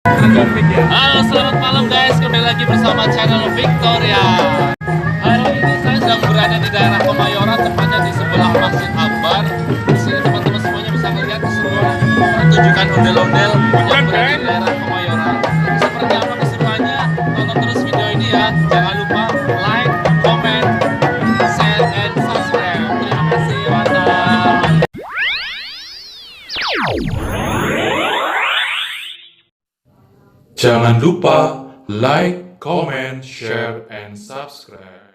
Halo, selamat malam guys, kembali lagi bersama channel Victoria. Hari ini saya sedang berada di daerah Kemayoran, tepatnya di sebelah Masjid Akbar. Di sini teman-teman semuanya bisa melihat keseruan pertunjukan ondel-ondel yang berada di daerah Kemayoran. Seperti apa keseruannya? Tonton terus video ini ya. Jangan lupa like, comment, share, and subscribe. Terima kasih, mantap. Jangan lupa like, comment, share, and subscribe.